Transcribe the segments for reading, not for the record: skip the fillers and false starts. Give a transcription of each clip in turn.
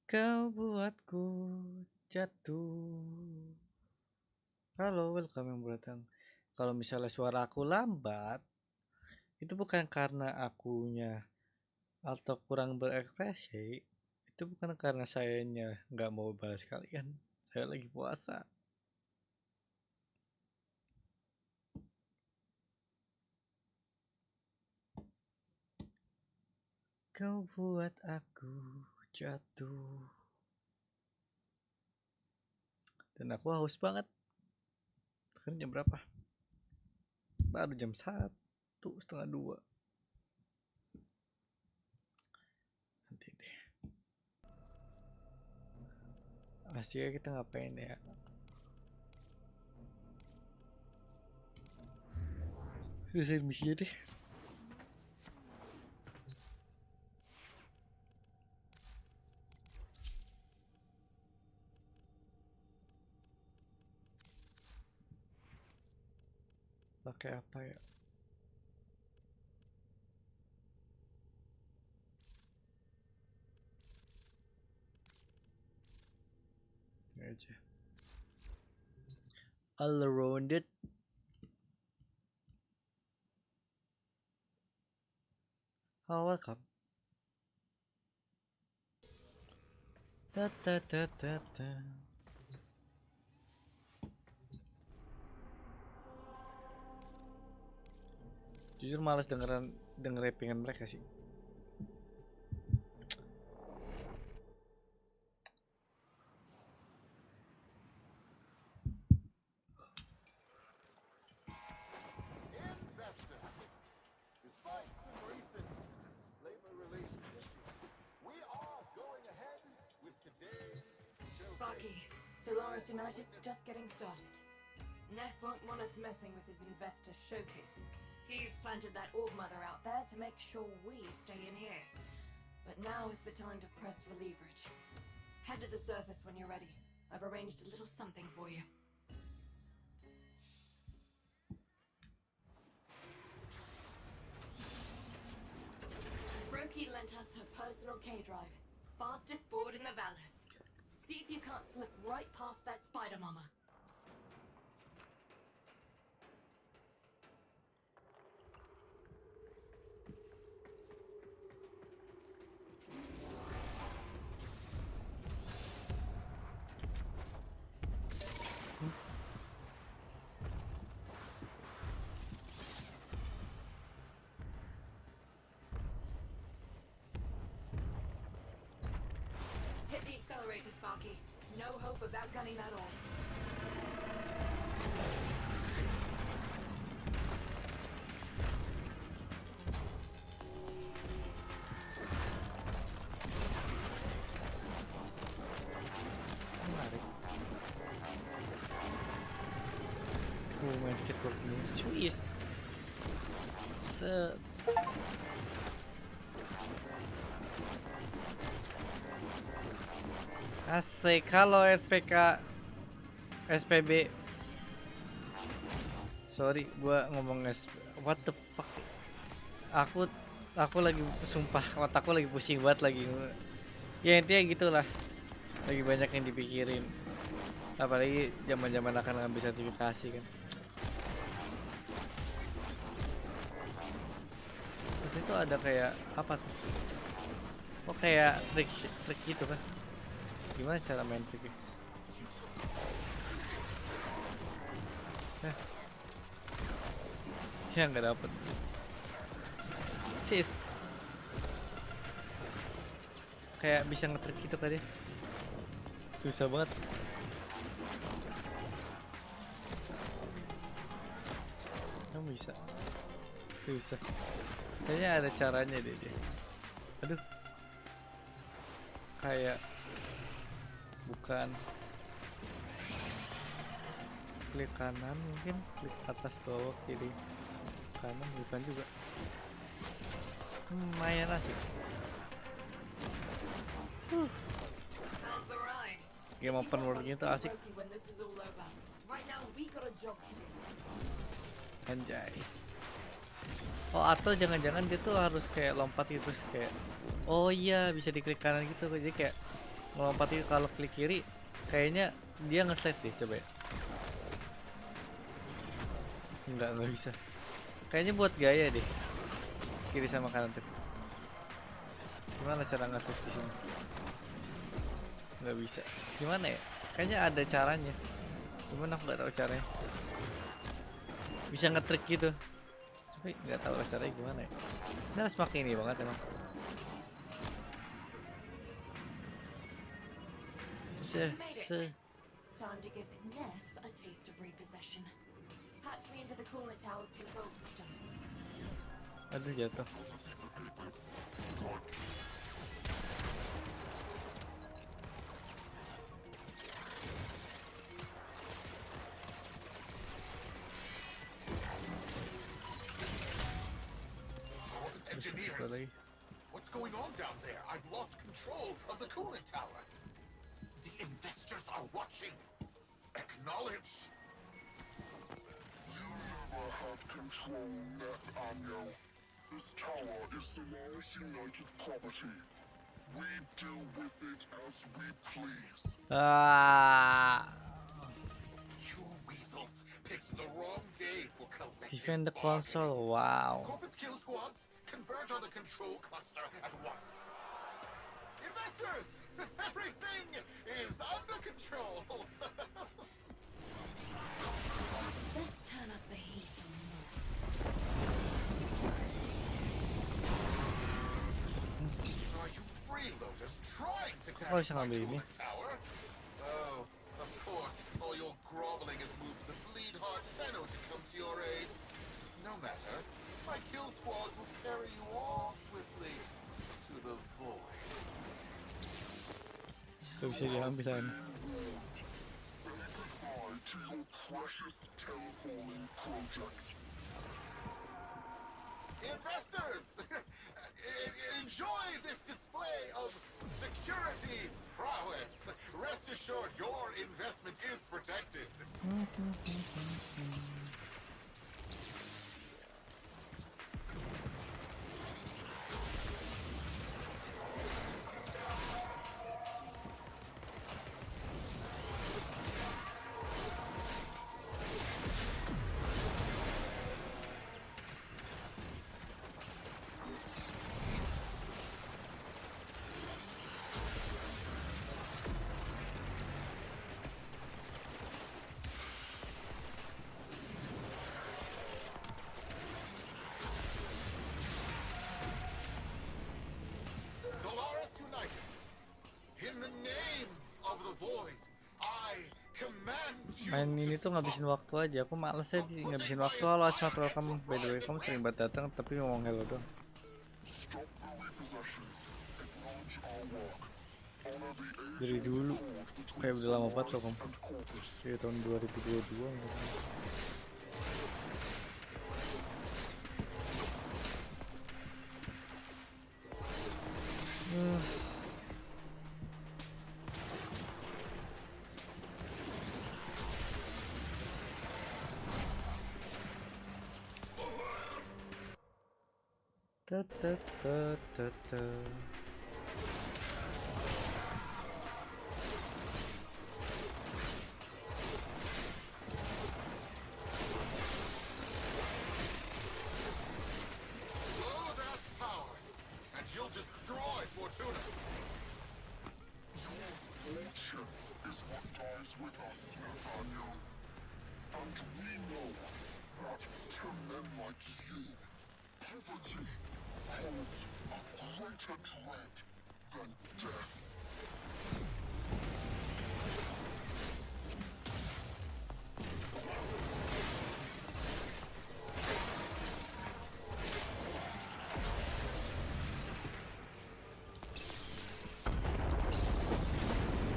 Kau buatku jatuh. Halo, welcome yang datang. Kalau misalnya suara aku lambat, itu bukan karena akunya atau kurang berekspresi, itu bukan karena sayanya nggak mau balas kalian. Saya lagi puasa. Kau buat aku jatuh. Dan aku haus banget. Sekarang jam berapa? Baru jam 1:30. Nanti deh. Asyiknya kita ngapain ya? Selesai misinya deh. Pakai apa ya? Ini aja. All around it. Oh, welcome. Da, da, da, da, da. Jujur males denger rappingan mereka sih. United's just getting started. Neff won't want us messing with his investor showcase. He's planted that orb mother out there to make sure we stay in here. But now is the time to press for leverage. Head to the surface when you're ready. I've arranged a little something for you. Roki lent us her personal K-drive. Fastest board in the Vallis. See if you can't slip right past that spider mama. Hit the accelerator, Sparky. No hope of outgunning that all. Menarik. Main skateboard ini Swiss. Set. Asik, kalau SPK SPB. Sorry, gua ngomong what the fuck. Aku lagi sumpah otakku lagi pusing banget lagi. Ya intinya gitulah. Lagi banyak yang dipikirin. Apalagi zaman-zaman akan ngambil sertifikasi kan. Terus itu ada kayak apa tuh? Oh kayak trik gitu kan? Gimana cara main triknya? Ya nggak dapet. Sis. Kayak bisa ngetrik gitu tadi. Susah banget. Kamu bisa. Bisa. Kayaknya ada caranya deh dia. Aduh. Kayak bukan klik kanan, mungkin klik atas bawah kiri kanan, bukan juga. Lumayan asik. Game open world gitu asik. Anjay. Oh atau jangan-jangan dia tuh harus kayak lompat gitu terus kayak oh iya bisa diklik kanan gitu, jadi kayak melompat itu kalau klik kiri kayaknya dia nge-save deh, coba ya. Nggak bisa. Kayaknya buat gaya deh. Kiri sama kanan tuh. Gimana cara nge-save di sini? Nggak bisa. Gimana ya? Kayaknya ada caranya. Cuman aku nggak tahu caranya. Bisa nge-trick gitu. Tapi nggak tahu caranya gimana ya. Ini harus pakai ini banget emang. You made it. Time to give Neff a taste of repossession. Patch me into the coolant tower's control system. Aduh, jatuh. Engineers, what's going on down there? I've lost control of the coolant tower. The investors are watching. Acknowledge. You never had control, Nanami. This tower is Solaris United property. We do with it as we please. You weasels picked the wrong day for collective Defend the bargaining. console. Wow. Corpus kill squads, converge on the control cluster at once. Investors, everything is under control. Let's turn up the heat on Neff. Are you freeloaders trying to Oh, damage bisa my ngambil ini. coolant tower? Oh, of course, all your groveling has moved the bleed heart Tenno to come to your aid. No matter, my kill squads will carry you all swiftly to the void. Gak bisa diambil kan. Say goodbye to your precious terraforming project. Investors, enjoy this display of security prowess. Rest assured, your investment is protected. Solaris United, in the name of the void, I command you. Main ini tuh ngabisin waktu aja. Aku males aja ngabisin waktu. Halo, Asmat, welcome. By the way, kamu sering banget datang tapi ngomong hello doang. Stop the repossessions. Acknowledge our work. Honor the age Dari dulu kayak udah lama banget loh kamu. and corpus. Kayak tahun 2022 gitu. Ta ta ta ta ta. Blow that tower, and you'll destroy Fortuna. Your fortune is what dies with us, Nanami. And we know that to men like you, poverty holds a greater dread than death.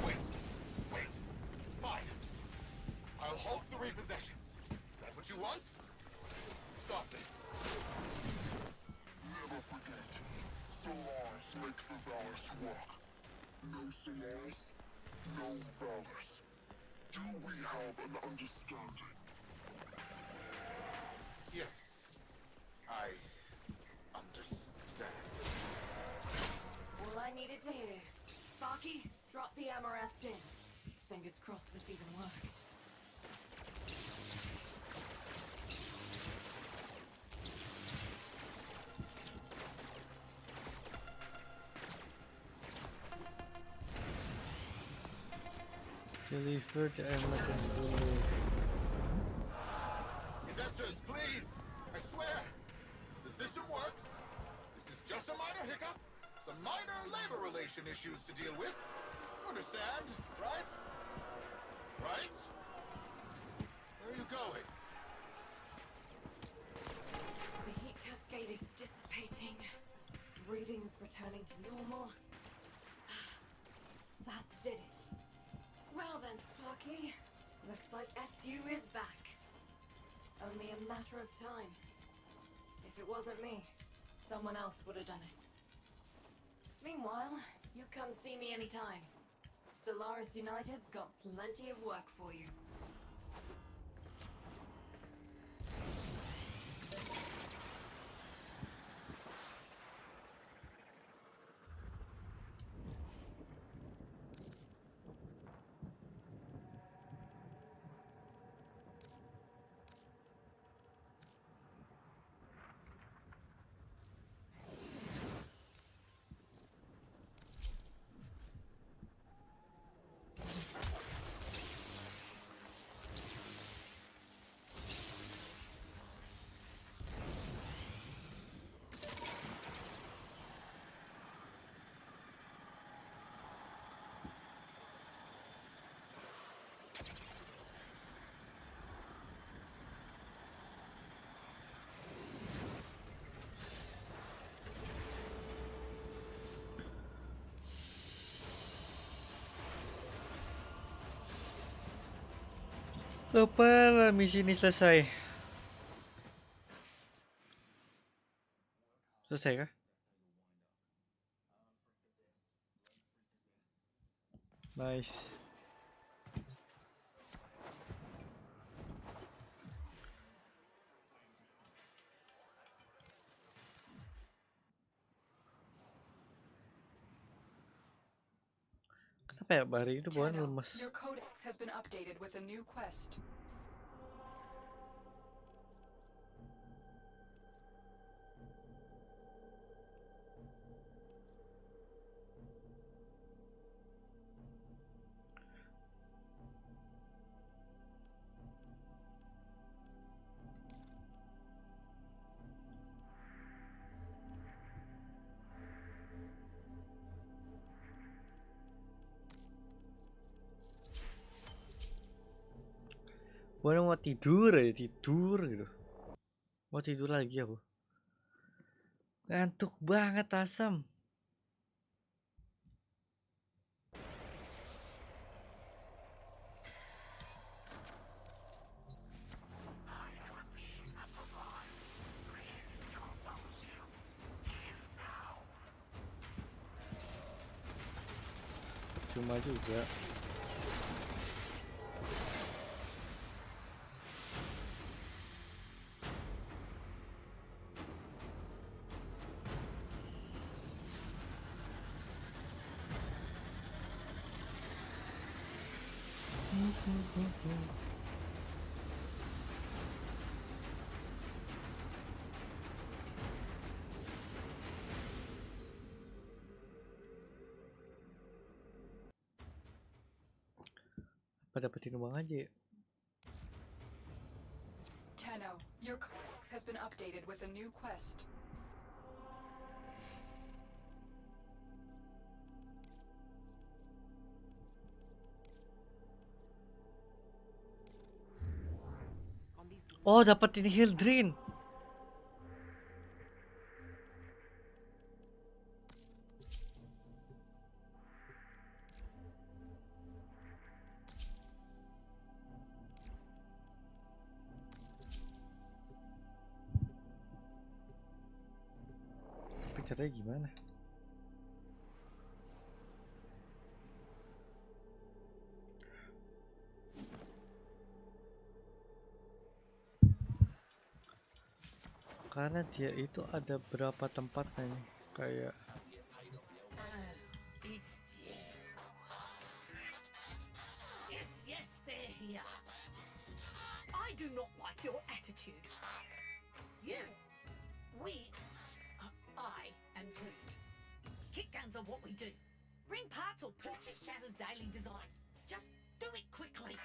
Wait. Fine. I'll halt the repossessions. Is that what you want? Stop this. Never forget, Solaris make the Valors work. No Solaris, no Valors. Do we have an understanding? Yes. I understand. All I needed to hear. Sparky, drop the glamour-assed in. Fingers crossed this even works. Deliver the emergency dulu. Investors, please! I swear! The system works. This is just a minor hiccup. Some minor labor relation issues to deal with. Understand, right? Right? Where are you going? The heat cascade is dissipating. Readings returning to normal. That did it. Well then, Sparky. Looks like SU is back. Only a matter of time. If it wasn't me, someone else would have done it. Meanwhile, you come see me anytime. Solaris United's got plenty of work for you. Lupa misi ini selesai. Selesai kah? Nice. Kenapa ya Bari itu bawaan lemes? Your codex has been updated with a new quest. Gue mau tidur aja, tidur gitu. Mau tidur lagi aku. Ngantuk banget asam. Cuma juga. Apa dapetin uang aja ya? Tenno, your codex has been updated with a new quest. Oh, dapetin Hildrin. Tapi caranya gimana? Karena dia itu ada berapa tempatnya nih, kayak It's you. I do not like your attitude. You, I am rude. Kick guns are what we do. Bring parts or purchase Chatter's daily design. Just do it quickly.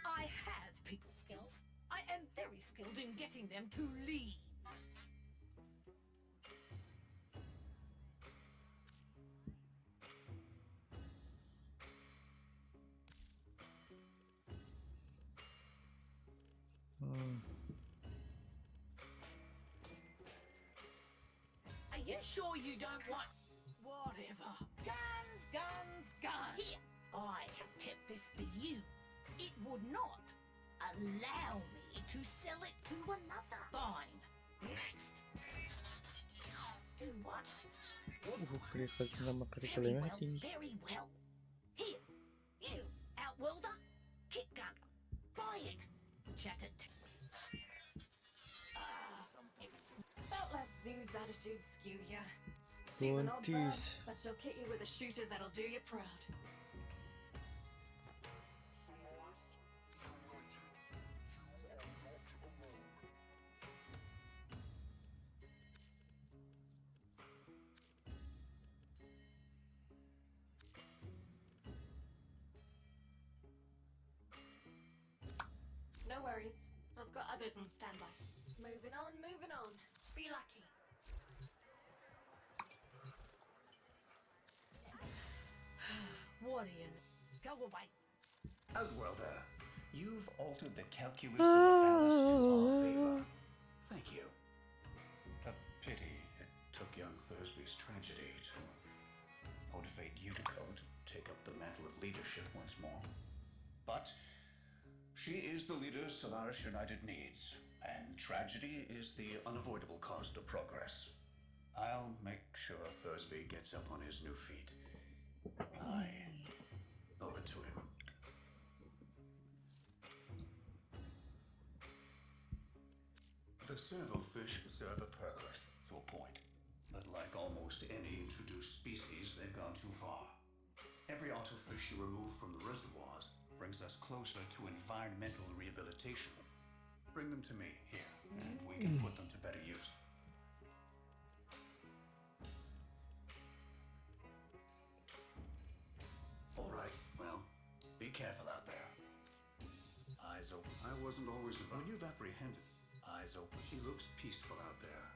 I have people skills. I am very skilled in getting them to leave. Are you sure you don't want... Whatever. Guns, guns, guns. Here, I have kept this for you. It would not allow me to sell it to another. Fine. Next. Do what? Kerikil nama Very kerikilnya well, tinggi. very well. Here, you, outworlder, kick gun. Buy it. Chat it. If it's Don't let Zood's attitude skew ya. She's an odd bird, Buntis. but she'll kit you with a shooter that'll do you proud. No worries. I've got others on standby. Moving on, moving on. Be lucky. what do you... Go away. Outworlder, you've altered the calculus of the Valis to our favor. Thank you. A pity it took young Thursby's tragedy to motivate you to go to take up the mantle of leadership once more. But she is the leader Solaris United needs, and tragedy is the unavoidable cost of progress. I'll make sure Thursby gets up on his new feet. I owe it to him. The servofish serve a purpose, to a point. But like almost any introduced species, they've gone too far. Every autofish you remove from the reservoirs brings us closer to environmental rehabilitation. Bring them to me here, and we can put them to better use. All right, well, be careful out there. Eyes open. I wasn't always about... When you've apprehended, eyes open. She looks peaceful out there,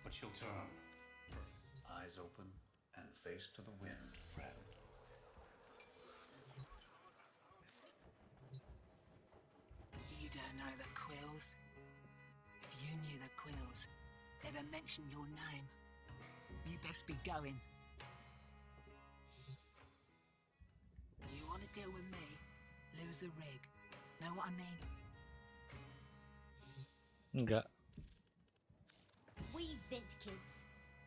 but she'll turn. Eyes open and face to the wind, friend. You don't know the quills. If you knew the quills, they'd have mentioned your name. You best be going. You want to deal with me? Lose the rig. Know what I mean? Enggak. We Vint kids.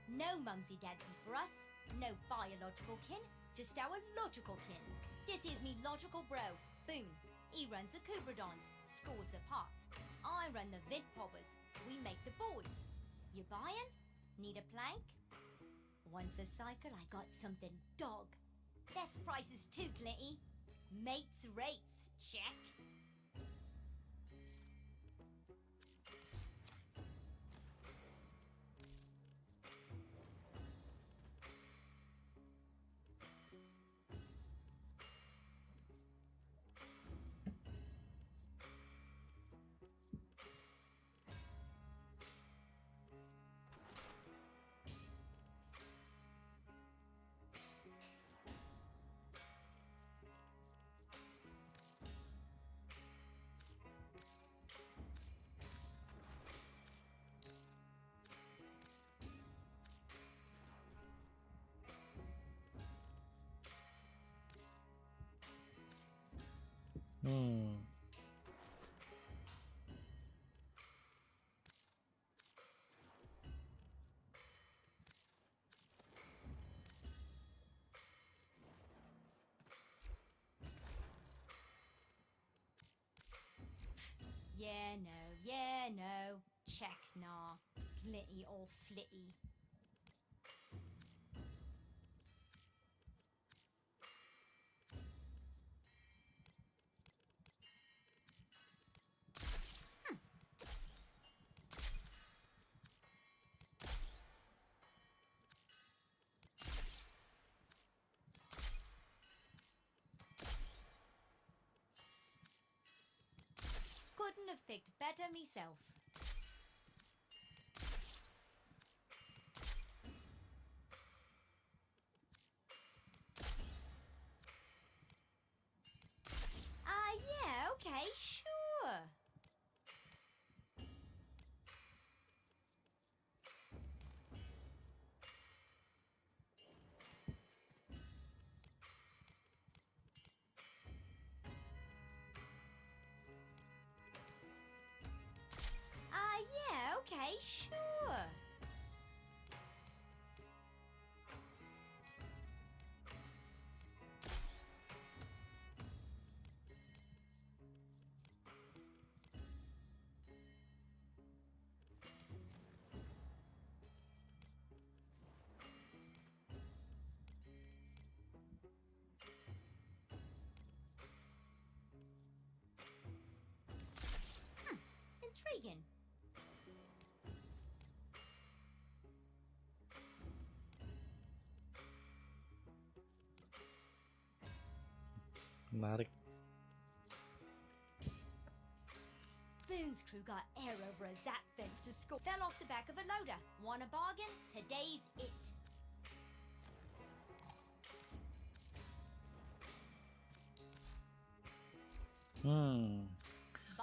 No mumsy dadsy for us. No biological kin. Just our logical kin. This is me logical bro, Boone. He runs the Kubradons, scores the parts. I run the Vint poppers. We make the boards. You buying? Need a plank? Once a cycle, I got something dog. Best prices too, Clinty. Mates rates, check. Yeah, no. Check, nah. Glitty or flitty. have picked better myself. Yeah, okay, sure. Yeah, okay, sure. Intriguing. Menarik. Boone's crew got air over a zap fence to score. Fell off the back of a loader. Want a bargain? Today's it.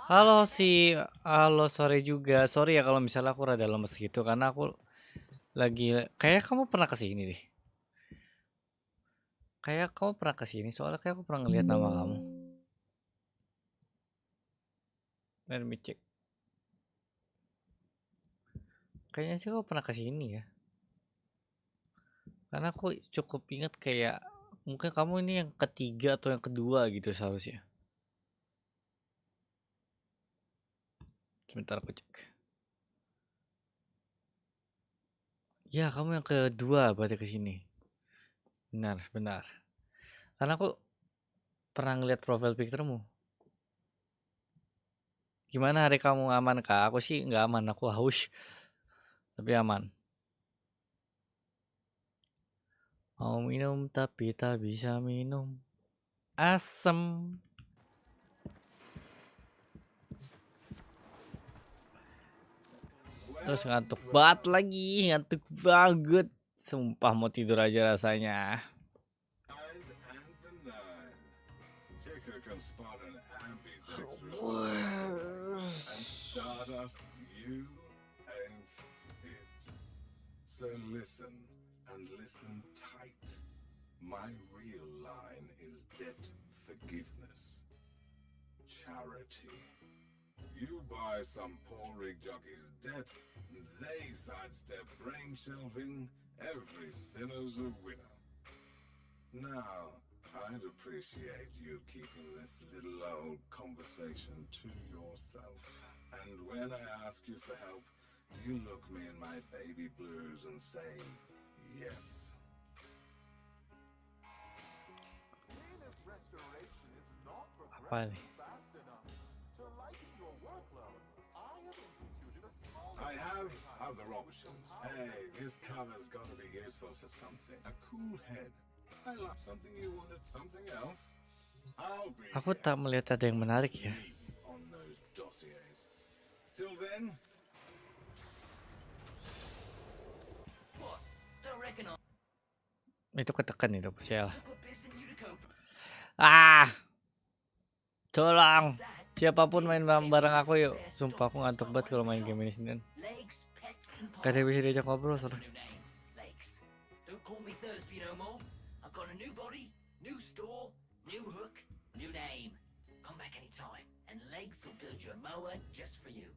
Halo sore juga. Sorry ya kalau misalnya aku rada lemes gitu karena aku lagi kayak kamu pernah kesini deh. Kayak kamu pernah kesini soalnya kayak aku pernah ngeliat nama kamu. Let me check. Kayaknya sih kamu pernah kesini ya. Karena aku cukup ingat kayak mungkin kamu ini yang ketiga atau yang kedua gitu seharusnya. Sebentar aku cek. Ya kamu yang kedua berarti kesini. Benar. Karena aku pernah ngeliat profile picture-mu. Gimana hari kamu, aman kah? Aku sih nggak aman, aku haus. Tapi aman. Mau minum tapi tak bisa minum. Asem. Terus ngantuk banget lagi, ngantuk banget. Sumpah mau tidur aja rasanya. So listen, and listen tight. My real line is debt forgiveness. Charity. You buy some poor rig jockey's debt, and they sidestep brain shelving. Every sinner's a winner. Now, I'd appreciate you keeping this little old conversation to yourself. And when I ask you for help, you look me in my baby blues and say, yes. Venus restoration is not Apa progressing nih? fast enough. To lighten your workload, I have instituted a small... I have other options. Hey, this cover's gotta be useful for something. A cool head. I love something you wanted, something else. I'll be Aku tak melihat ada yang menarik ya. on those dossiers. Till then, What? Don't reckon I Itu ketekan itu percayalah. got best in you to cope. Ah, tolong. That Siapapun main bareng aku yuk. Sumpah aku ngantuk banget kalau main game ini sendirian. legs, pets, and Gak ada yang bisa diajak ngobrol That's my soalnya. new name. Legs. Don't call me Thursby no more. I've got a new body, new store, new hook, new name. Come back anytime, and Legs will build you a mower just for you.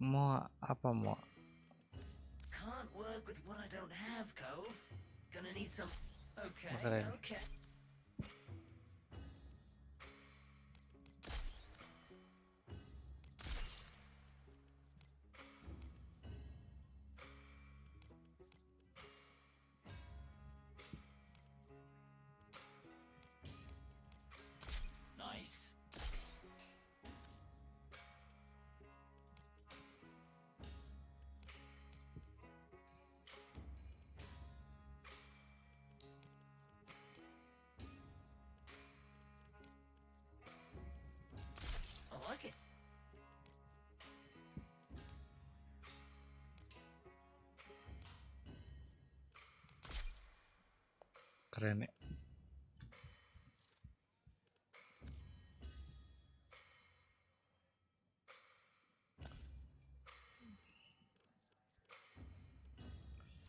Mau apa mau? Can't work with what I don't have, Cove. Gonna need some. Okay, Keren. okay. Nice. Keren ya.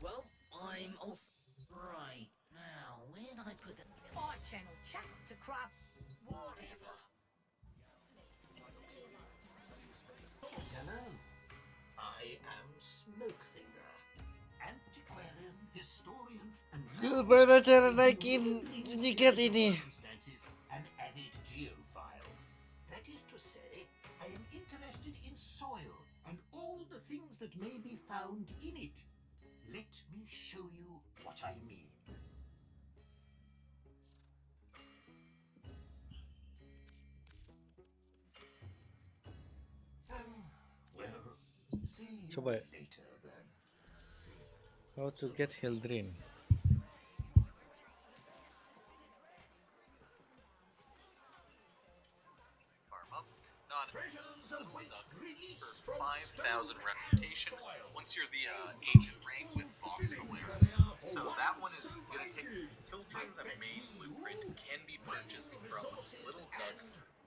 Well, I'm off. Right, now, where'd I put the... I channel chat to craft... Whatever. Hello. I am Smokefinger, antiquarian, historian, and Gimana cara naikin tiket ini? circumstances, an avid geophile. That is to say, I am interested in soil and all the things that may be found in it. Let me show you what I mean. Well, see you Coba ya. later then. How to get Hildrin. Treasures await release for from 5,000 stone reputation and soil. once you're the ancient rank with Vox Solaris. So that one is going to take Hildren's main blueprint can be purchased from Little Doug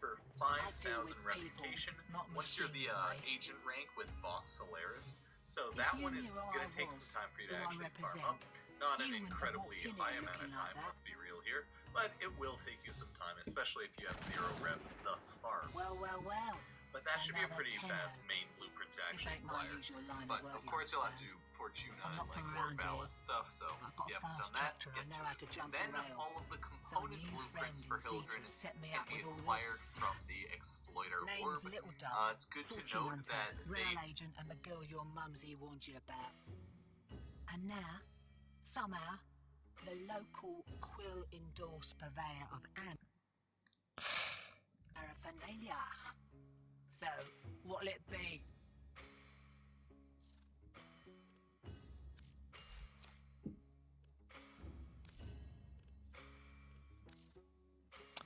for 5,000 reputation once you're the agent rank with Vox Solaris. So that one is going to take some time for you to actually farm up. Not an incredibly high amount of time, let's be real here, but it will take you some time, especially if you have 0 rep thus far. Well, well, well. But that should be a Another pretty tenner. fast main blueprint to This actually ain't my acquire. usual line But of work, of course you you'll have to understand. do Fortuna I'm not and like from more around ballast here, stuff, so but I've got you a haven't fast done that to tractor, I get know to how it. to jump a Then rail. all of the So a component new blueprints friend for in Zeta Hildren set me can up be with all acquired this. from the Exploiter Name's Orb. Little Doug, It's good to fortune note hunter, that rail they agent, and the girl your mumsy warned you about. And now, somehow, the local quill-endorsed purveyor of paraphernalia. So, what'll it be?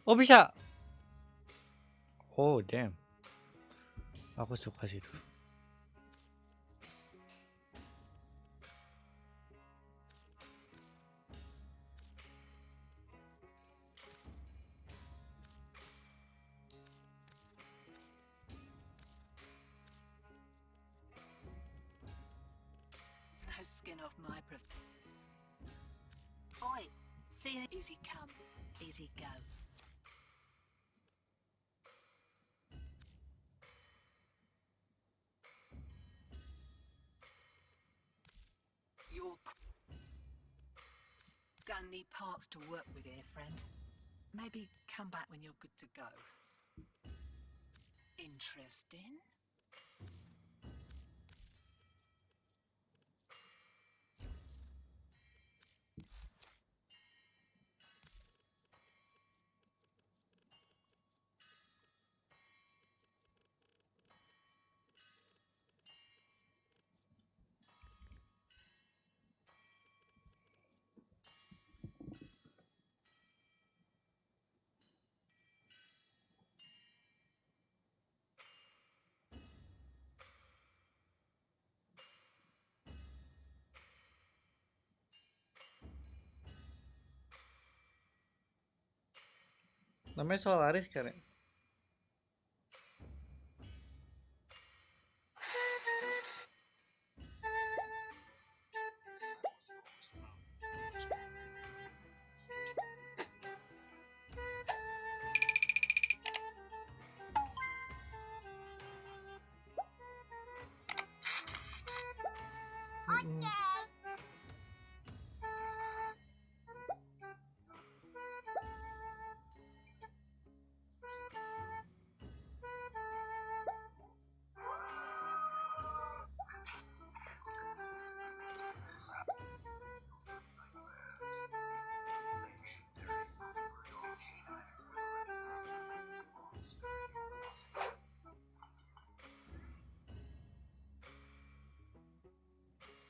Oh bisa. Oh damn. Aku suka situ. No skin off my Oi, see it? Easy come, easy go. You're gonna need parts to work with here, friend. Maybe come back when you're good to go. Interesting. Namanya Solaris kan ya?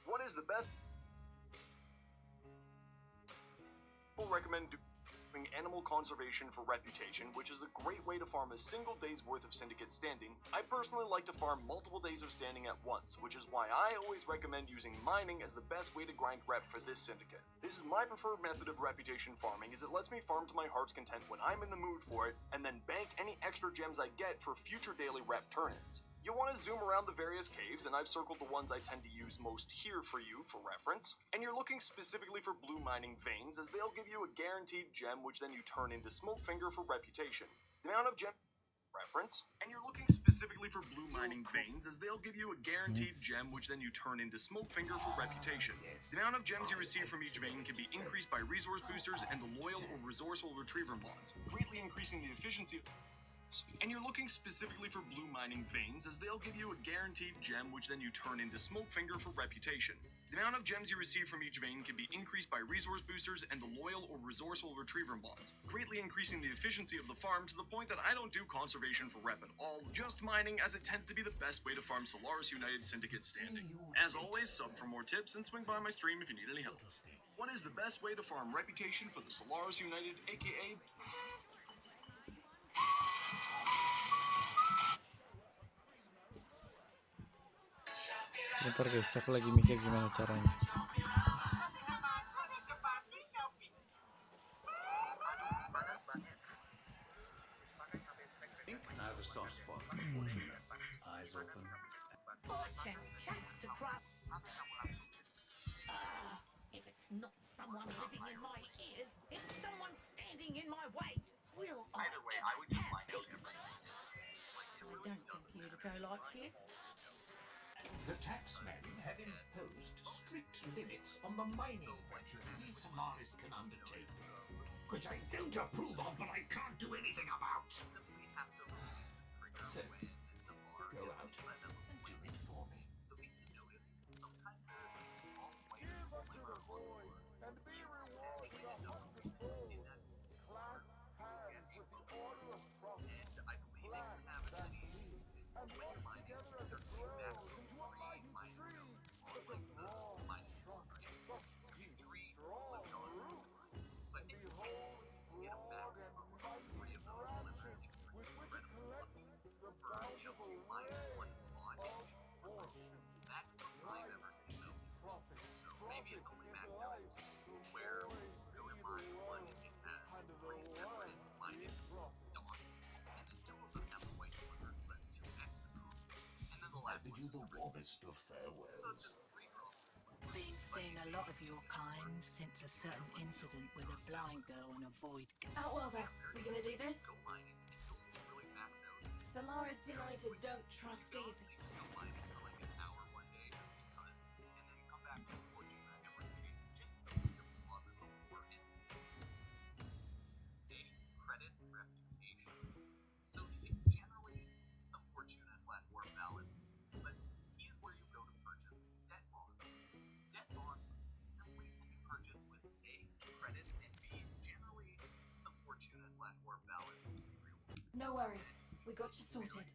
What is the best? Recommend animal conservation for reputation, which is a great way to farm a single day's worth of syndicate standing. I personally like to farm multiple days of standing at once, which is why I always recommend using mining as the best way to grind rep for this syndicate. This is my preferred method of reputation farming, as it lets me farm to my heart's content when I'm in the mood for it, and then bank any extra gems I get for future daily rep turn-ins. You'll want to zoom around the various caves, and I've circled the ones I tend to use most here for you for reference. And you're looking specifically for blue mining veins, as they'll give you a guaranteed gem which then you turn into smoke finger for reputation. The amount of gem reference, and you're looking specifically for blue mining veins, as they'll give you a guaranteed gem which then you turn into smoke finger for reputation. The amount of gems you receive from each vein can be increased by resource boosters and the loyal or resourceful retriever mods, greatly increasing the efficiency. And you're looking specifically for blue mining veins, as they'll give you a guaranteed gem which then you turn into smoke finger for reputation. The amount of gems you receive from each vein can be increased by resource boosters and the loyal or resourceful retriever mods, greatly increasing the efficiency of the farm to the point that I don't do conservation for rep at all, just mining, as it tends to be the best way to farm Solaris United Syndicate standing. As always, sub for more tips and swing by my stream if you need any help. What is the best way to farm reputation for the Solaris United, aka Bentar guys, aku lagi mikir gimana caranya. I have a soft spot for fortune. Eyes open. If it's not someone living in my ears, it's someone standing in my way. Will I Either way, I would just line up peace? everything. I don't think Utica likes you. The taxmen have imposed strict limits on the mining ventures we Solaris can undertake, which I don't approve of, but I can't do anything about. So, go out and do it for me. And be rewarded a hundredfold. Class hands with the order of profit. Plant that seed, and work together as it grows into a mighty tree. Such a broad trunk, such deep, strong roots. Behold its broad and mighty branches with which it collects the bountiful rain of fortune. That's the I've ever seen though. Profit, Maybe it's only is Mac life. where Always really be mine the one one it has under the three separate one minus is profit. dots, and then two of them have a white border, so that's two extra. And then the I last bid one you is the red. warmest of So farewells. it's just three girls. Been seeing a lot of your kind since a certain incident with a blind girl and a void girl. Oh, well then, we gonna do this? Go mining until it's really maxed out. Solaris United don't trust easy. Go mining for like an hour one day just because, and then come back to fortune every day just to make your closet a little more in. A credit reputation. So generally some fortuna slash war ballast, but here's where you go to purchase debt bonds. Debt bonds simply can be purchased with A, credit, and B, generally some fortuna slash war ballast materials. No worries, we got you sorted.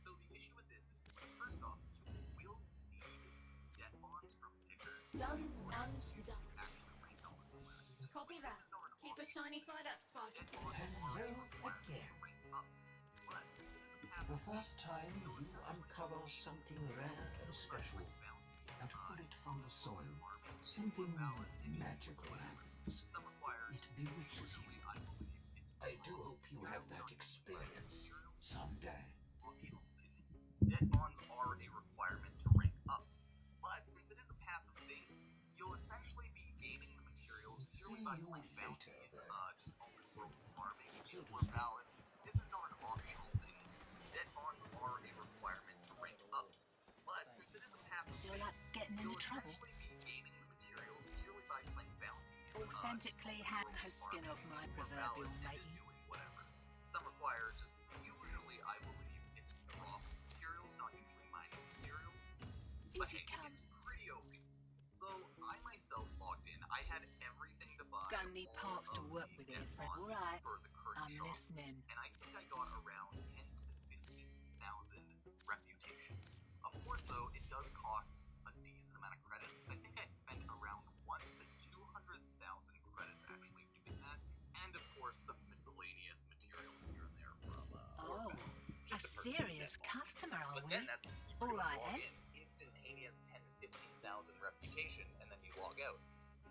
So the issue with this is, first off, you will need debt bonds from pickers. Done and done. Actually rank up with Solaris. Copy that. Keep a shiny side up, Sparky. Hello again. The first time you uncover something rare and special and pull it from the soil, something magical happens. It bewitches you. I do hope you have that experience someday. Debt bonds are a requirement to rank up, but since it is a passive thing, you'll essentially be gaining the materials purely by See you playing bounty. later, then. Just open world farming, or ballast. This is not an optional thing. Debt bonds are a requirement to rank up, but since it is a passive Feel thing, like getting into you'll trouble? essentially be gaining the materials purely by playing bounty. Authentically hand her skin off my proverbial matey. Doing whatever. Some require just usually, I believe, it's drop materials, not usually mining materials. But Easy hey, come. it's pretty OP. So I myself logged in. I had everything to buy. Gonna need all parts to of work the with dead here, Fred. bonds Alright. for the current I'm shop, listening. and I think I got around 10 to 15,000 reputation. Of course, though, it does cost a decent amount of course, some miscellaneous materials here and there from Oh, Warframe. a Just to serious customer, are But we? then that's you pretty much Alright, log eh? in, instantaneous 10 to 15,000 reputation, and then you log out.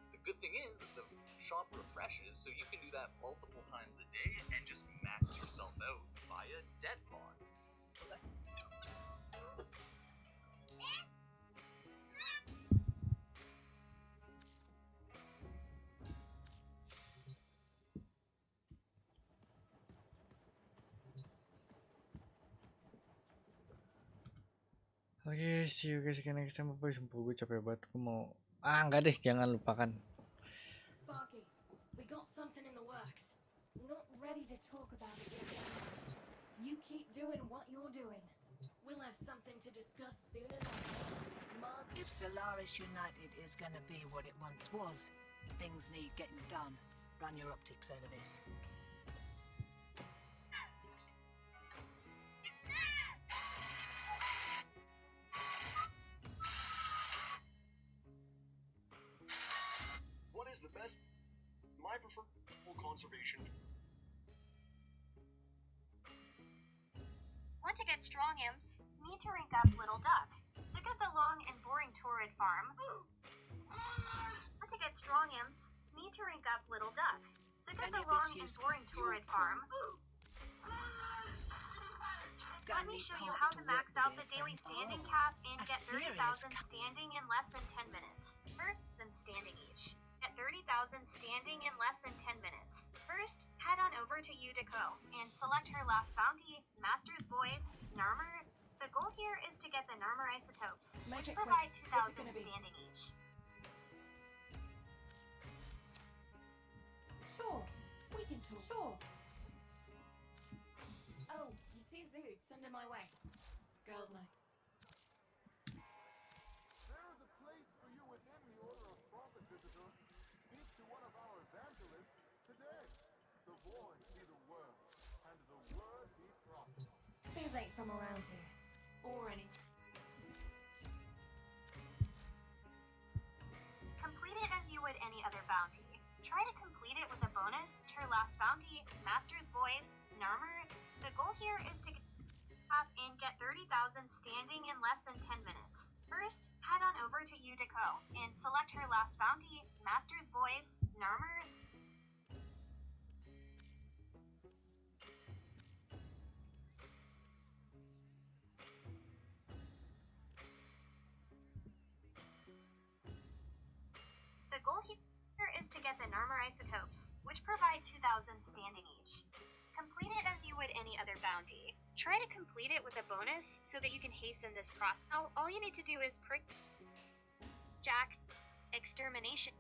The good thing is that the shop refreshes, so you can do that multiple times a day and just max yourself out via dead mods. So that Oke, see you guys again next time. Bye, sumpah gue capek banget. Gue mau enggak deh, jangan lupakan. Sparky, we got something in the works. Not ready to talk about it yet. You keep doing what you're doing. We'll have something to discuss soon enough. If Solaris United is gonna be what it once was, things need getting done. Run your optics over this. What is the best? My preferred conservation. Want to get strong imps? Need to rank up Little Duck. Sick of the long and boring torrid farm? Want to get strong imps? Need to rank up Little Duck. Sick of the long and boring torrid farm? Let me show you how to max out the daily standing cap and get 30,000 standing in less than 10 minutes. First, then standing each. Get 30,000 standing in less than 10 minutes. First, head on over to Udiko and select her last bounty, Master's Voice, Narmer. The goal here is to get the Narmer isotopes, which provide 2,000 standing each. Sure, we can talk. Sure. Oh, you see Zood, send him my way. Girls' night. There is a place for you within the Order of Prophet Visitors. Speak to one of our evangelists today. The void be the word, and the word be prophet. These ain't from around here. Or any. Complete it as you would any other bounty. Try to complete it with a bonus, her last bounty, Master's Voice, Narmer. The goal here is to up and get 30,000 standing in less than 10 minutes. First, head on over to Udiko and select her last bounty, Master's Voice, Narmer. The goal here is to get the Narmer isotopes, which provide 2,000 standing each. Complete it as you would any other bounty. Try to complete it with a bonus so that you can hasten this process. All you need to do is prick Jack extermination.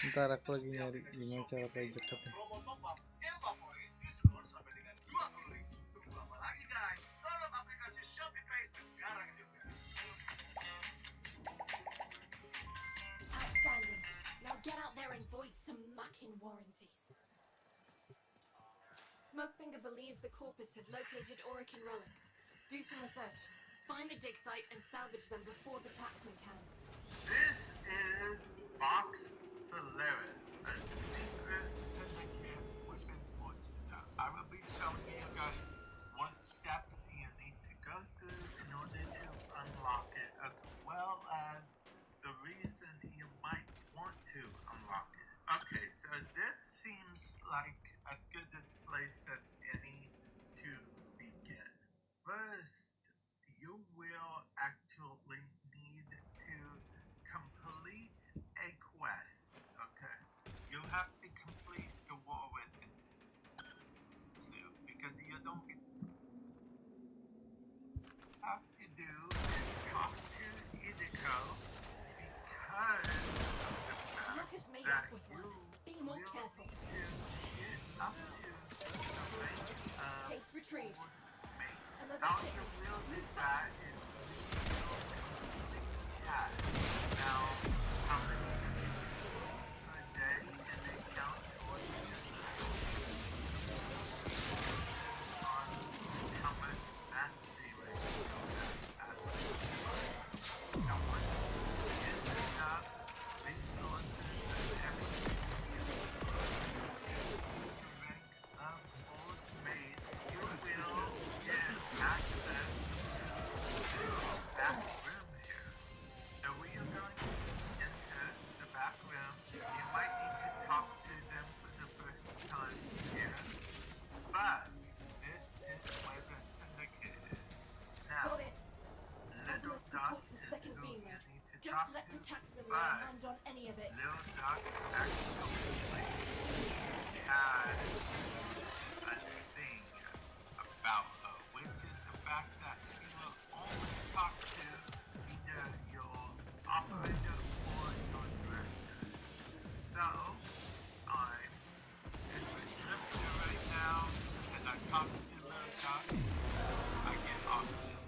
Ntar aku lagi nyari gimana cara play jaketnya. Outstanding. Now get out there and void some mucking warranties. Smokefinger believes the corpus have located Orican relics. Do some research. Find the dig site and salvage them before the taxman can. This is Box Solaris, a secret syndicate within Portugal. I will be showing you guys what steps you need to go through in order to unlock it, as well as the reason you might want to unlock it. Okay, so this seems like as good a place as any to begin. First, you will actually need to complete a quest. Okay, you have to complete the war with it. So, because you don't get have to do is talk to Idiko because of the fact Look at me that up with you one. Be more will careful. need to get up to the rank of Case retrieved. mate. Another Now ship. you will Move need fast. that is cash. Now, how many per day can they count towards you? On how much battery rate you have. Now, once you get enough Let the taxman lay a but hand on any of it. Lil Duck actually had a thing about her, which is the fact that she will only talk to either your operator or your director. So, I'm in the Trakteer right now, and I'm talking to Lil Duck. I get options.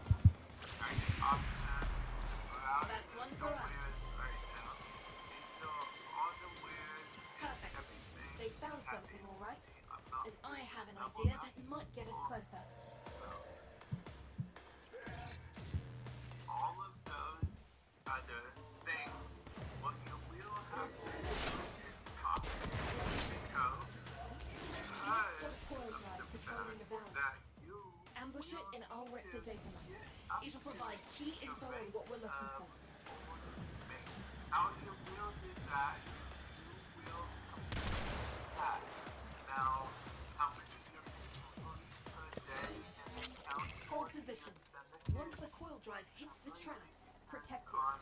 That's one for us. Perfect. They found something, all right. And I have an idea that might get us closer. All of those other things, what you will have to do is talk to Nico because Use the coil drive patrolling the valves. that you Ambush it and I'll rip the data logs. It'll provide key info on what we're looking for. how you will do that, you will complete that. Now, how many of your people per day can you count? Hold position. Once the coil drive hits the trap, protect it.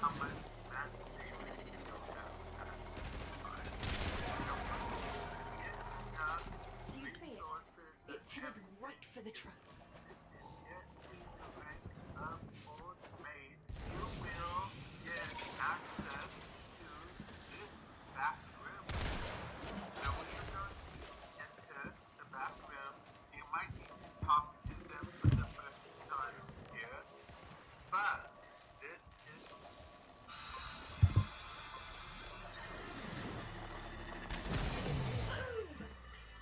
How much that savings you don't have. Do you see it? It's headed right for the trap. You will get access to this back room. Now when you're going to enter the back room, you might need to talk to them for the first time here. But this is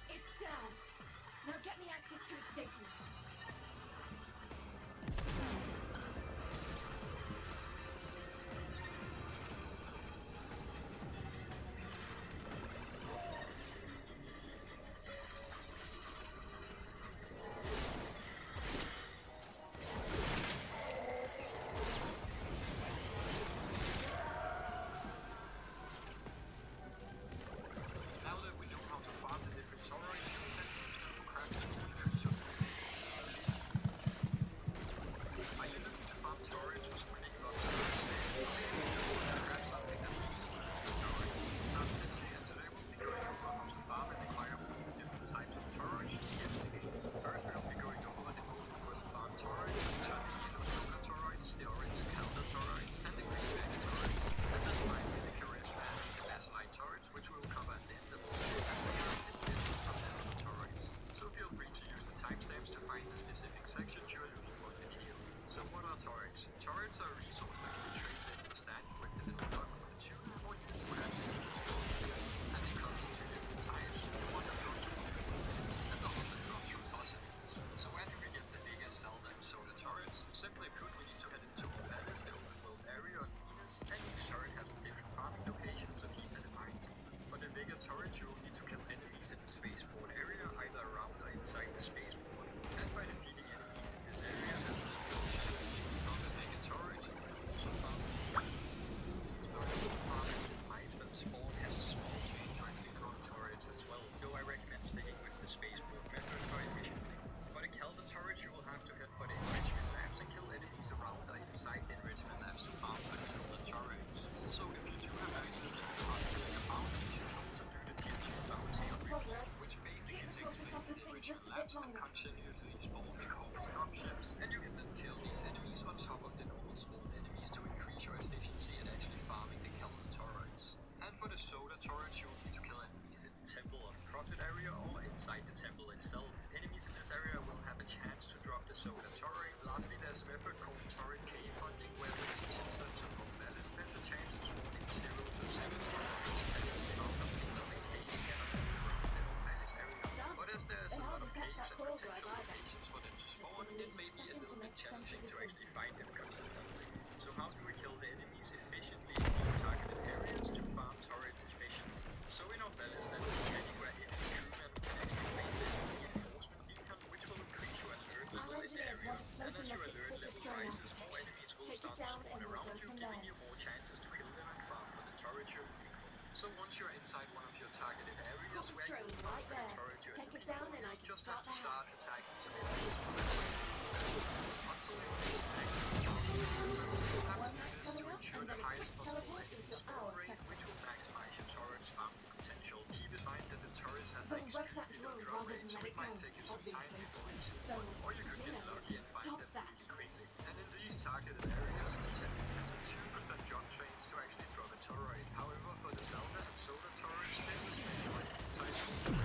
It's down. Now get me access to its data logs. Now that we know how to farm the different toroids, you can use them for crafting ordinary tokens. Are you looking to farm toroids for some big bucks on the stage? Craft something that needs one of these toroids. I'm Tipsy, and today we'll be going over how to farm and acquire all the different types of toroids you can get. First, we'll be going over the golden growth farm toroids, which are the yellow solar toroids, the orange counter toroids, and the green berry toroids. And then finally the caress fan and glass light toroids, which we'll cover at the end of the video as we are in the middle of the toroids. So feel free to use the timestamps to find the specific sections you are looking for in the video. So what are toroids? Toroids are a resource that can be traded in for standing with the little dog on the tube or used for crafting in the store. And they come in two different types, the one that goes with enemies and the one that goes with boss enemies. So where do we get the bigger Zelda and solar turrets? Simply put, we need to head into Orbellis, the open world area on Venus, and each turret has a different farming location, so keep that in mind. For the bigger turrets, you will need to kill enemies in the spaceport area, either around or inside the spaceport. And by defeating enemies in this area, there's a small chance from the bigger turrets, you can also farm these vertical farming implies that Spawn has a small chance to actually grow turrets as well, though I recommend sticking with the spaceport method for efficiency. For the Kelder turrets, you will have to head for the enrichment labs and kill enemies around or inside the enrichment labs to farm for the silver turrets. Also, if you do have access to the Architect bounty, you can also do the tier 2 bounty on repeat, which basically takes place in the enrichment labs and continually spawn the coldest dropships, and you can then kill these enemies on top of the normal spawn enemies to increase your efficiency at actually farming the Kelder turrets. And for the soda turrets, you will need to kill enemies in the Temple of Profit area or inside the temple itself. Enemies in this area will have a chance to drop the soda turret. Lastly, there's a method called turret K funding, where the ancient center of Orbellis, there's a chance to spawn in 0 to 7 turrets, and you can also pick up a cave scattered around the Orbellis area. But as there's a lot of caves and potential locations for them to spawn, it may be a little bit challenging to actually find them consistently. So how do we kill the enemies efficiently in these targeted areas to farm turrets efficiently? So in Orbellis, there's a mechanic where enemy crewmen can actually place their reinforcement beacon, which will increase your alert level in the area. And as your alert level rises, more enemies will start to spawn around you, giving you more chances to kill them and farm for the turret you're looking for. So once you're inside one of your targeted areas where you can farm for the turret you're looking for, you just have to start attacking some enemies from the until you reach the next turret. You have to do this to ensure that wreck that drone rather than let it go, obviously. So, stop that. And in these targeted areas, Nanami has a 2% jump chance to actually drop a turret. However, for the Zelda and Soda turrets, there's a special type of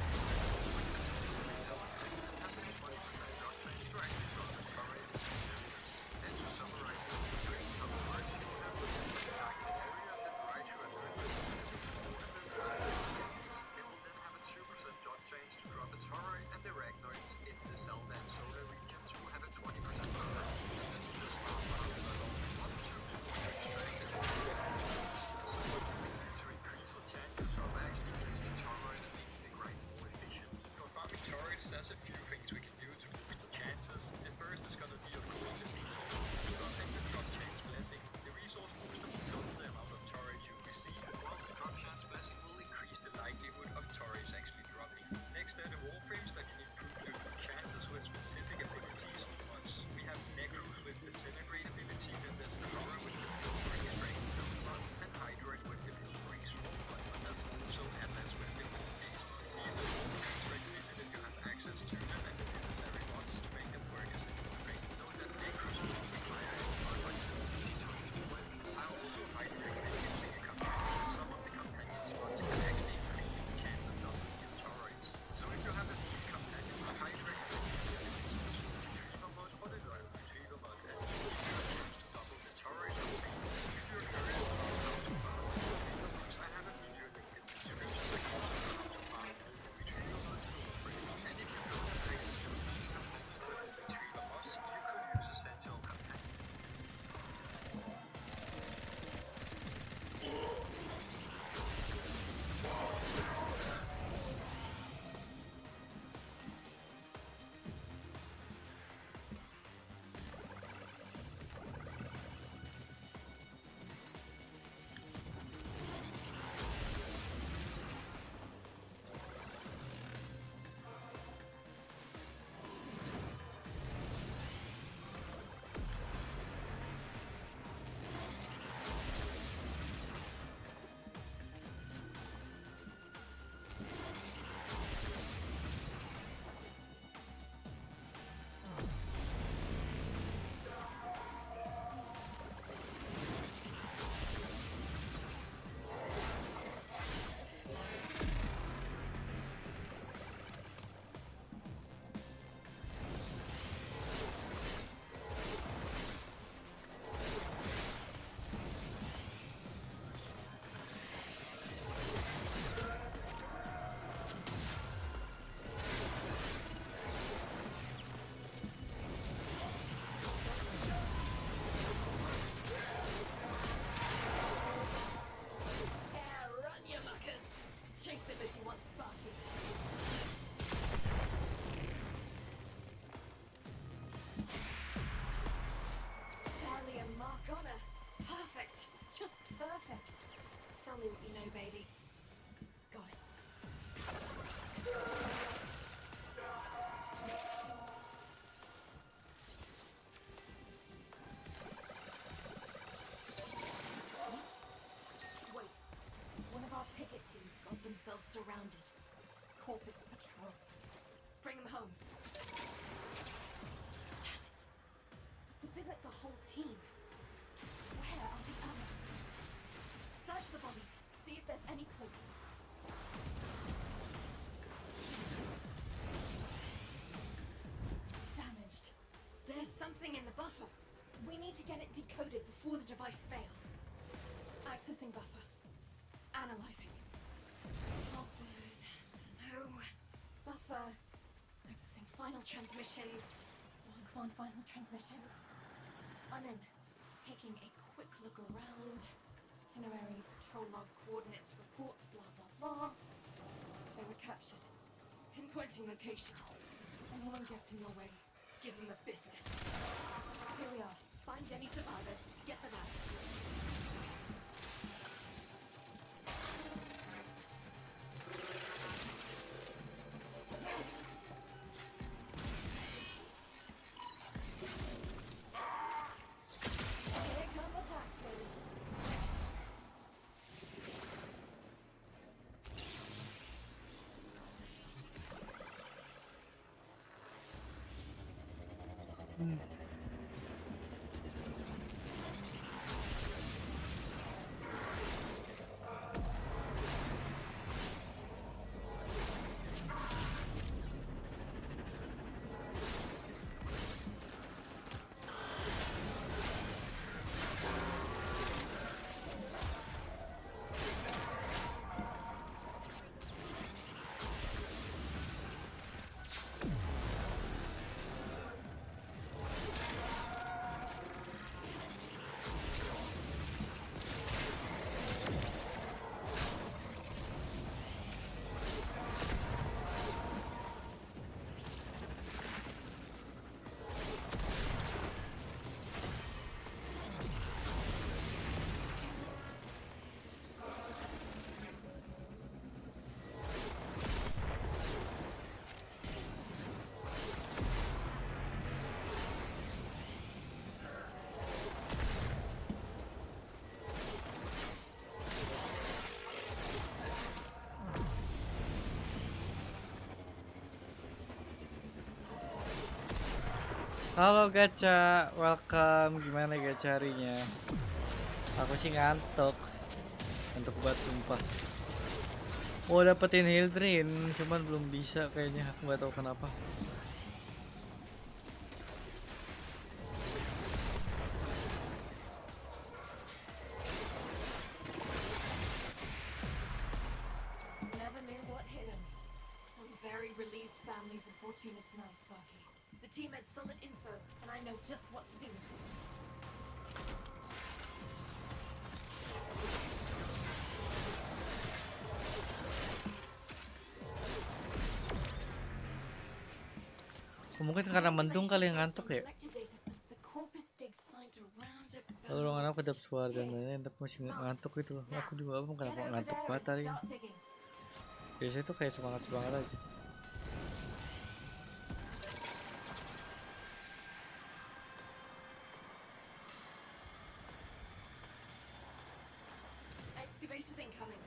has a 20% jump chance to actually drop a turret in these areas. And to summarize the strength of the Raichu, you have within the targeted area that Raichu and Permen and then side of the enemies. It will then have a 2% jump chance to drop a turret, and the Ragnoids in the Zelda and Soda regions will have a 20% jump. There's a few things we can do to boost the chances. The first is gonna be, of course, the resource booster and the drop chance blessing. The resource booster will double the amount of turrets you receive, while the drop chance blessing will increase the likelihood of turrets actually dropping. Next are the Warframes that can improve your chances with specific abilities or mods. We have Necros with the Disintegrate ability, then there's Cora with the Pilfering Strength build mod, and Hydrate with the Pilfering Sword mod, and there's also Atlas with the Wolfies. These are all recommended if you have access to them and the necessary mods to make them work as a thing. Note that Necros will require a mod ability to actually work. I also highly recommend using a companion, as some of the companions mods can actually increase the chance of doubling your turrets. So if you have a niche companion, I highly recommend using the resource retriever mod or the loyal retriever mod, as these give you a chance to double the turrets obtained. If you're curious about how to farm the retriever mods, I have a video linked in the description that goes over how to farm all the retriever mods in Warframe. And if you don't have access to a niche companion with the retriever mods, you could use a sentinel companion. Tell me what you know, baby. Got it. Wait. One of our picket teams got themselves surrounded. Corpus Patrol. Bring them home. Damn it. This isn't the whole team. Where are the others? Search the bodies. See if there's any clues. Damaged. There's something in the buffer. We need to get it decoded before the device fails. Accessing buffer. Analyzing. Password. No. Buffer. Accessing final transmissions. Come on, final transmissions. I'm in. Taking a quick look around. Itinerary, patrol log, coordinates, reports, blah blah blah. They were captured. Pinpointing location. Anyone gets in your way, give them the business. Here we are. Find any survivors, get them out. Here come the tanks, baby. Halo gacha, welcome. Gimana gacha harinya? Aku sih ngantuk banget sumpah. Oh, dapetin Hildrin, cuman belum bisa kayaknya. Aku nggak tahu kenapa. Never knew what hit him. Some very relieved families and fortunate tonight, Sparky. The team had solid info, and I know just what to do with it. Mungkin karena mendung kali yang ngantuk ya. Lalu ruangan aku kedap suara dan lain-lain, tapi masih ngantuk gitu loh. Aku juga apa kenapa ngantuk banget hari ini. Biasanya tuh kayak semangat aja. Excavators incoming.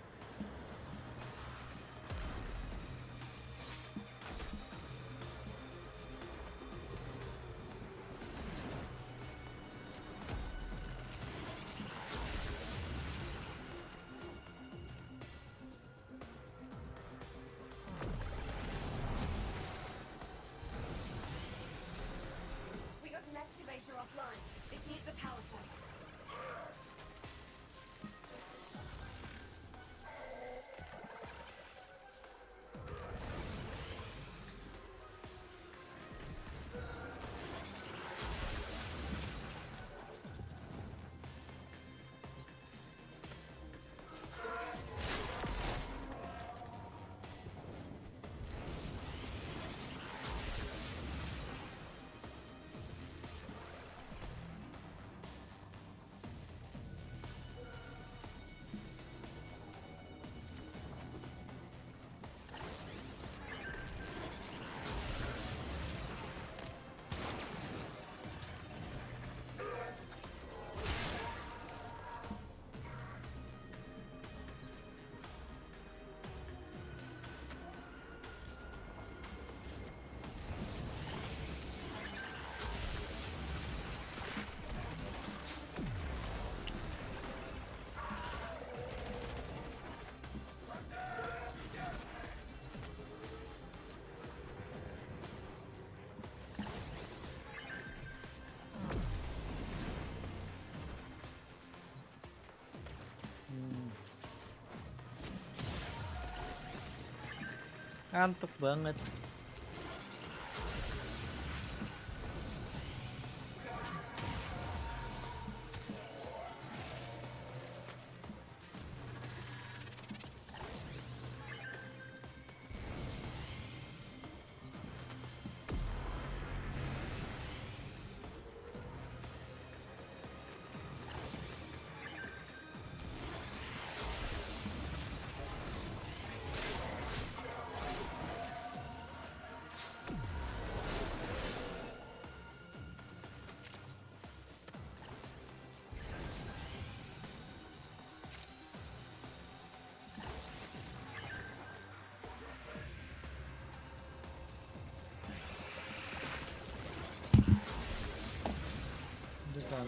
We got an excavator offline. It needs a power cycle. Ngantuk banget.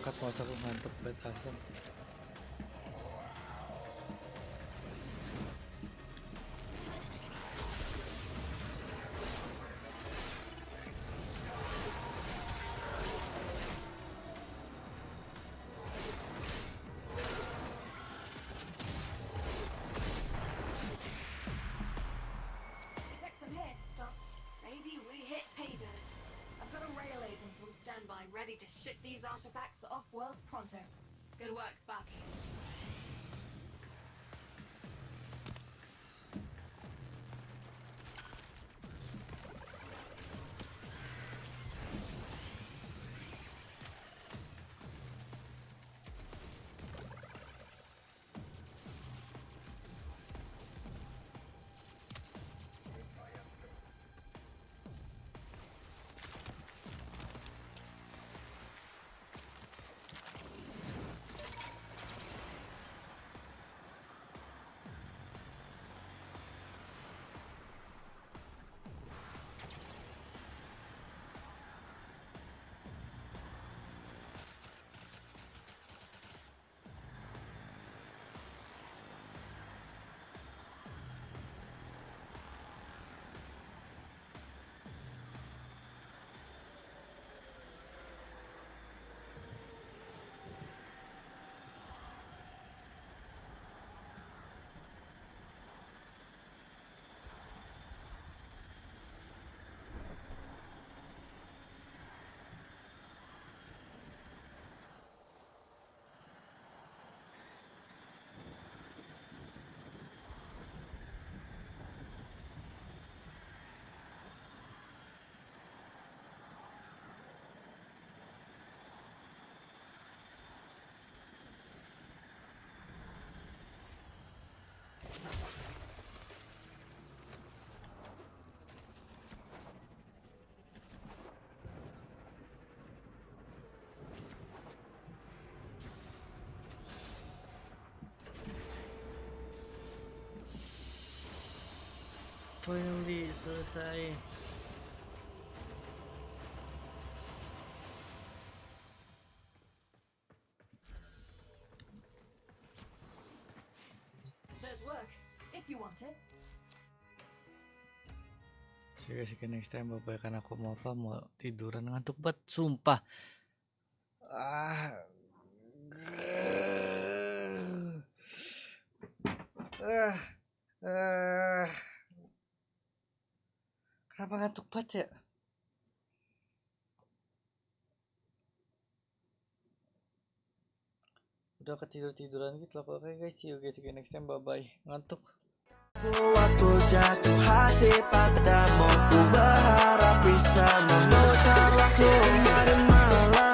berangkat, masa aku ngantuk banget asem. Ready to ship these artifacts off-world pronto. Good work, Sparky. Finally selesai. There's work, if you want it. Oke, next time Bapak, kan aku mau apa? Mau tiduran, ngantuk banget, sumpah. Kenapa ngantuk banget ya? Udah ketiduran gitu lah. Oke guys, see you guys again next time, bye bye. Ngantuk. Aku jatuh hati padamu, ku berharap bisa memutar waktu pada malam.